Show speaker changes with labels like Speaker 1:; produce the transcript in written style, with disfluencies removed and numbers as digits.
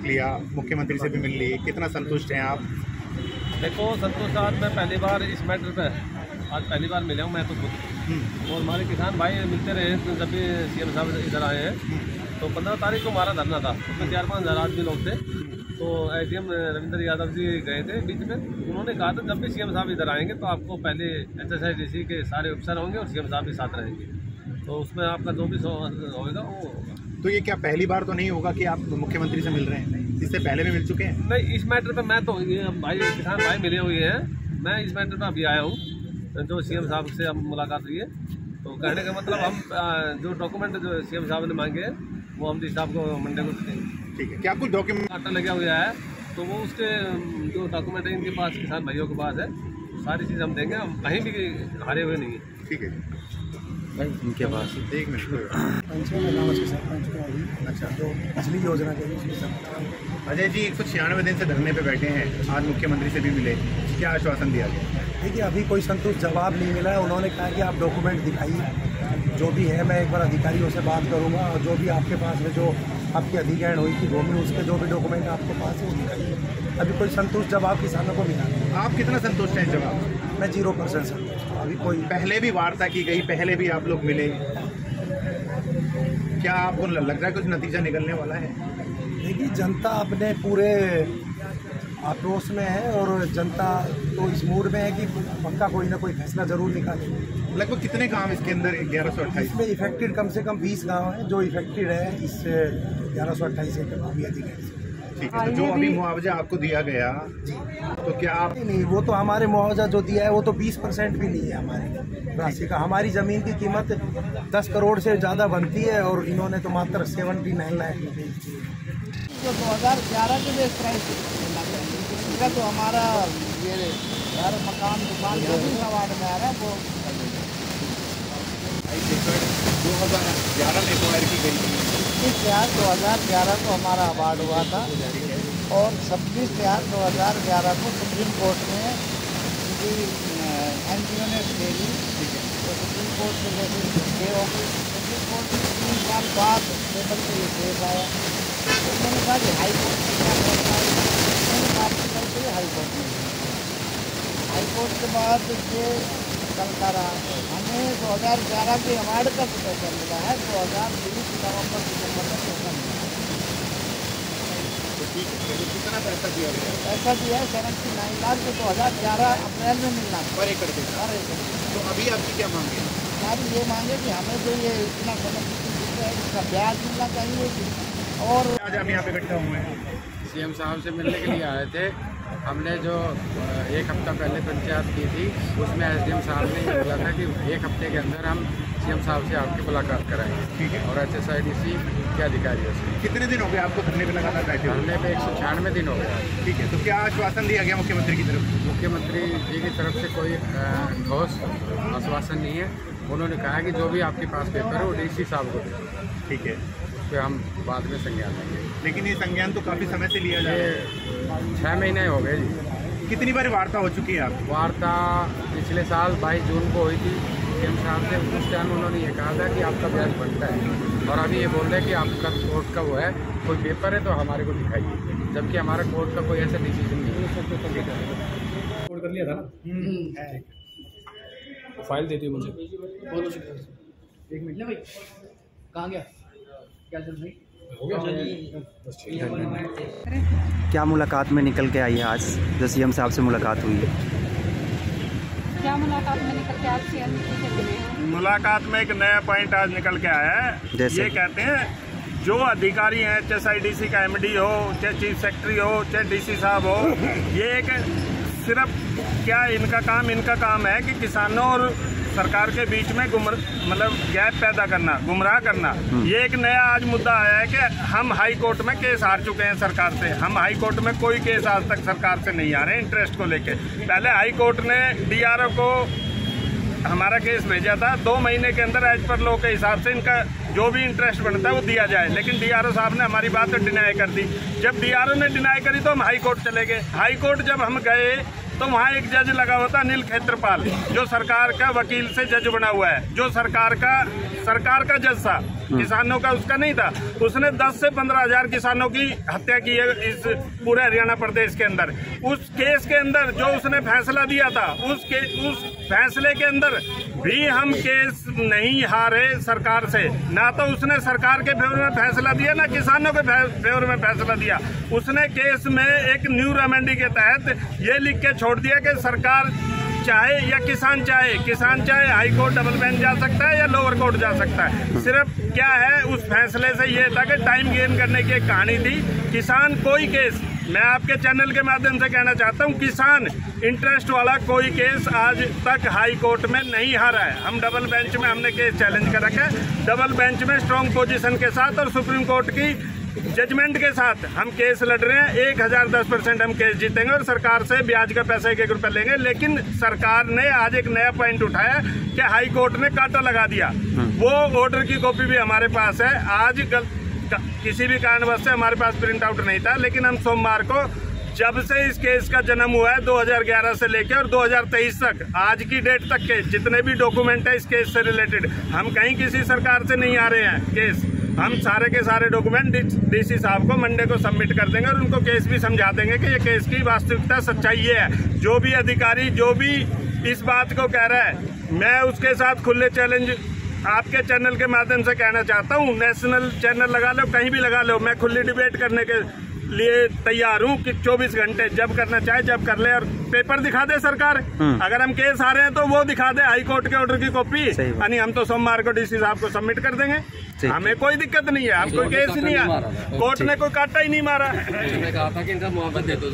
Speaker 1: लिया, मुख्यमंत्री से भी मिल ली, कितना संतुष्ट हैं आप?
Speaker 2: देखो संतुष्ट, आज मैं पहली बार इस मैटर पे आज पहली बार मिला हूँ मैं तो खुद, और हमारे किसान भाई मिलते रहे जब भी सीएम साहब इधर आए हैं। तो 15 तारीख को हमारा धरना था, उसमें 4-5 हज़ार आदमी लोग थे। तो एसडीएम रविंद्र यादव जी गए थे बीच में, उन्होंने कहा था जब भी सीएम साहब इधर आएंगे तो आपको पहले HSIDC के सारे अफसर होंगे और सीएम साहब भी साथ रहेंगे, तो उसमें आपका जो भी होगा वो होगा।
Speaker 1: तो ये क्या पहली बार तो नहीं होगा कि आप मुख्यमंत्री से मिल रहे हैं? इससे पहले भी मिल चुके हैं?
Speaker 2: नहीं, इस मैटर पे मैं तो ये भाई किसान भाई मिले हुए हैं, मैं इस मैटर पे अभी आया हूँ, जो सीएम साहब से हम मुलाकात हुई है। तो कहने का मतलब हम जो डॉक्यूमेंट जो सीएम साहब ने मांगे हैं वो हम साहब को मंडे को देंगे।
Speaker 1: ठीक है, क्या कुछ डॉक्यूमेंट
Speaker 2: आटा लगा हुआ है तो वो उसके जो डॉक्यूमेंट है इनके पास, किसान भाइयों के पास है, सारी चीज़ हम देंगे, हम कहीं भी हारे हुए नहीं है।
Speaker 1: ठीक है
Speaker 3: भाई इनके पास
Speaker 1: 1 मिनट।
Speaker 4: अच्छा, जो बिजली योजना के
Speaker 1: अजय जी 196 दिन से धरने पे बैठे हैं, आज मुख्यमंत्री से भी मिले, क्या आश्वासन दिया गया?
Speaker 4: देखिए, अभी कोई संतुष्ट जवाब नहीं मिला है। उन्होंने कहा कि आप डॉक्यूमेंट दिखाइए, जो भी है मैं एक बार अधिकारियों से बात करूंगा, और जो भी आपके पास में जो आपकी अधिग्रहण हुई थी भूमि, उसके जो भी डॉक्यूमेंट आपके पास है वो दिखाइए। अभी कोई संतुष्ट जवाब किसानों को मिला नहीं।
Speaker 1: आप कितना संतुष्ट हैं जवाब?
Speaker 4: मैं 0% संतुष्ट हूँ। अभी कोई
Speaker 1: पहले भी वार्ता की गई, पहले भी आप लोग मिले, क्या आपको लग रहा है कुछ नतीजा निकलने वाला है?
Speaker 4: देखिए, जनता अपने पूरे आक्रोश में है और जनता तो इस मूड में है कि पक्का कोई ना कोई फैसला जरूर निकालेगी।
Speaker 1: लगभग कितने गांव इसके अंदर 1128?
Speaker 4: इसमें इफेक्टेड कम से कम 20 गांव हैं जो इफेक्टेड है इस 1128 एकड़ भूमि अधिग्रहण से।
Speaker 1: ठीक है, तो जो अभी मुआवजा आपको दिया गया तो क्या आप?
Speaker 4: नहीं, वो तो हमारे मुआवजा जो दिया है वो तो 20% भी नहीं है हमारी राशि का। हमारी ज़मीन की कीमत 10 करोड़ से ज़्यादा बनती है और इन्होंने तो मात्र 79 लाख रुपये दी है।
Speaker 5: जो 2011 के बेस प्राइस इसका तो हमारा ये घर मकान दुकान जो भी सवाल में आ रहा है वो
Speaker 1: 2011 में एक्वायर की गई थी।
Speaker 5: 26/4/2011 को हमारा अवार्ड हुआ था और 26/4/2011 को सुप्रीम कोर्ट में NGO ने स्टे ली, तो सुप्रीम कोर्ट से जैसे स्टे हो गई, सुप्रीम कोर्ट में 3 साल बाद टेबल पर ये केस आया। तो उन्होंने कहा कि हाई कोर्ट में क्या करना है, उन्होंने वापसी करके हाई कोर्ट में, हाई कोर्ट के बाद से चलता रहा। हमें 2011 के अवार्ड का जो पैसा मिला है 2020 नवंबर-दिसंबर में पैसा मिला है।
Speaker 1: कितना पैसा दिया गया?
Speaker 5: पैसा दिया है 79 लाख, जो 2011 अप्रैल में मिलना था
Speaker 1: पर एकड़ देना।
Speaker 5: पर एकड़।
Speaker 1: तो अभी आपकी क्या मांग है?
Speaker 5: हमारी ये मांगे कि हमें जो ये इतना समझ है इसका ब्याज मिलना चाहिए। और
Speaker 1: आज आप यहाँ पे इकट्ठा हुए हैं?
Speaker 3: सीएम साहब से मिलने के लिए आए थे। हमने जो 1 हफ्ता पहले पंचायत की थी उसमें एसडीएम साहब ने बोला था कि 1 हफ्ते के अंदर हम सीएम साहब से आपकी मुलाकात कराएंगे।
Speaker 1: ठीक है।
Speaker 3: और HSIDC के अधिकारियों से।
Speaker 1: कितने दिन हो गए आपको धरने पे लगातार बैठे हुए?
Speaker 3: धरने पे 196 दिन हो गया।
Speaker 1: ठीक है, तो क्या आश्वासन दिया गया मुख्यमंत्री की तरफ से?
Speaker 3: मुख्यमंत्री जी की तरफ से कोई ठोस आश्वासन नहीं है। उन्होंने कहा कि जो भी आपके पास पेपर है वो DC साहब को दें।
Speaker 1: ठीक है,
Speaker 3: उस पर हम बाद में संज्ञान लेंगे।
Speaker 1: लेकिन ये संज्ञान तो काफ़ी समय से लिया जा रहा है।
Speaker 3: 6 महीने हो गए जी।
Speaker 1: कितनी बार वार्ता हो चुकी है आपकी?
Speaker 3: वार्ता पिछले साल 22 जून को हुई थी सीएम साहब से। उस टाइम उन्होंने ये कहा था कि आपका ब्याज बनता है, और अभी ये बोल रहे हैं कि आपका कोर्ट का वो है, कोई पेपर है तो हमारे को दिखाइए, जबकि हमारा कोर्ट का कोई ऐसा डिसीजन नहीं है।
Speaker 2: कोर्ट कर लिया था ना, फाइल दे दी मुझे।
Speaker 5: बोलो 1 मिनट ले भाई, कहाँ गया, क्या चल रही
Speaker 6: क्या मुलाकात में निकल के आई है आज जो सीएम साहब से मुलाकात हुई है?
Speaker 7: क्या मुलाकात में निकल के आप सीएम से मिले हैं?
Speaker 8: मुलाकात में एक नया पॉइंट आज निकल के आया है।
Speaker 6: जैसे?
Speaker 8: ये कहते हैं जो अधिकारी हैं, HSIDC का MD हो, चाहे चीफ सेक्रेटरी हो, चाहे DC साहब हो, ये एक सिर्फ क्या इनका काम है कि किसानों और सरकार के बीच में मतलब गैप पैदा करना, गुमराह करना। ये एक नया आज मुद्दा आया है कि हम हाई कोर्ट में केस हार चुके हैं सरकार से। हम हाई कोर्ट में कोई केस आज तक सरकार से नहीं आ रहे इंटरेस्ट को लेके। पहले हाई कोर्ट ने DRO को हमारा केस भेजा था, 2 महीने के अंदर एज पर लॉ के हिसाब से इनका जो भी इंटरेस्ट बनता है वो दिया जाए, लेकिन DRO साहब ने हमारी बात डिनाई कर दी। जब DRO ने डिनाई करी तो हम हाई कोर्ट चले गए। हाई कोर्ट जब हम गए तो वहाँ एक जज लगा हुआ था, अनिल खेत्रपाल, जो सरकार का वकील से जज बना हुआ है, जो सरकार का जज था। किसानों का उसका नहीं था। उसने 10 से 15 हजार किसानों की हत्या की है इस पूरे हरियाणा प्रदेश के अंदर। उस केस के अंदर जो उसने फैसला दिया था, उस फैसले के अंदर भी हम केस नहीं हारे सरकार से। ना तो उसने सरकार के फेवर में फैसला दिया, ना किसानों के फेवर में फैसला दिया। उसने केस में एक न्यू रेमेडी के तहत ये लिख के छोड़ दिया कि सरकार चाहे या किसान चाहे हाई कोर्ट डबल बेंच जा सकता है या लोअर कोर्ट जा सकता है। सिर्फ क्या है उस फैसले से ये था कि टाइम गेन करने की एक कहानी थी। किसान कोई केस, मैं आपके चैनल के माध्यम से कहना चाहता हूं, किसान इंटरेस्ट वाला कोई केस आज तक हाई कोर्ट में नहीं हारा है। हम डबल बेंच में हमने केस चैलेंज कर रखा है। डबल बेंच में स्ट्रॉन्ग पोजीशन के साथ और सुप्रीम कोर्ट की जजमेंट के साथ हम केस लड़ रहे हैं। 1010% हम केस जीतेंगे और सरकार से ब्याज का पैसा 1-1 रुपया लेंगे। लेकिन सरकार ने आज एक नया पॉइंट उठाया कि हाई कोर्ट ने कांटा लगा दिया। वो ऑर्डर की कॉपी भी हमारे पास है। आज किसी भी कारणवश से हमारे पास प्रिंट आउट नहीं था, लेकिन हम सोमवार को, जब से इस केस का जन्म हुआ है 2011 से लेकर और 2023 तक, आज की डेट तक के जितने भी डॉक्यूमेंट है इस केस से रिलेटेड, हम कहीं किसी सरकार से नहीं आ रहे हैं केस। हम सारे के सारे डॉक्यूमेंट डीसी साहब को मंडे को सबमिट कर देंगे और उनको केस भी समझा देंगे कि ये केस की वास्तविकता सच्चाई ये है। जो भी अधिकारी जो भी इस बात को कह रहा है, मैं उसके साथ खुले चैलेंज आपके चैनल के माध्यम से कहना चाहता हूँ। नेशनल चैनल लगा लो, कहीं भी लगा लो, मैं खुली डिबेट करने के लिए तैयार हूँ कि 24 घंटे जब करना चाहे जब कर ले। और पेपर दिखा दे सरकार, अगर हम केस आ रहे हैं तो वो दिखा दे हाई कोर्ट के ऑर्डर की कॉपी, यानी हम तो सोमवार को डीसी साहब को सबमिट कर देंगे। हमें कोई दिक्कत नहीं है, हम कोई केस ही नहीं है, कोर्ट ने कोई काटा ही नहीं मारा।
Speaker 2: कहा था कि इनका मुआवजा दे दो।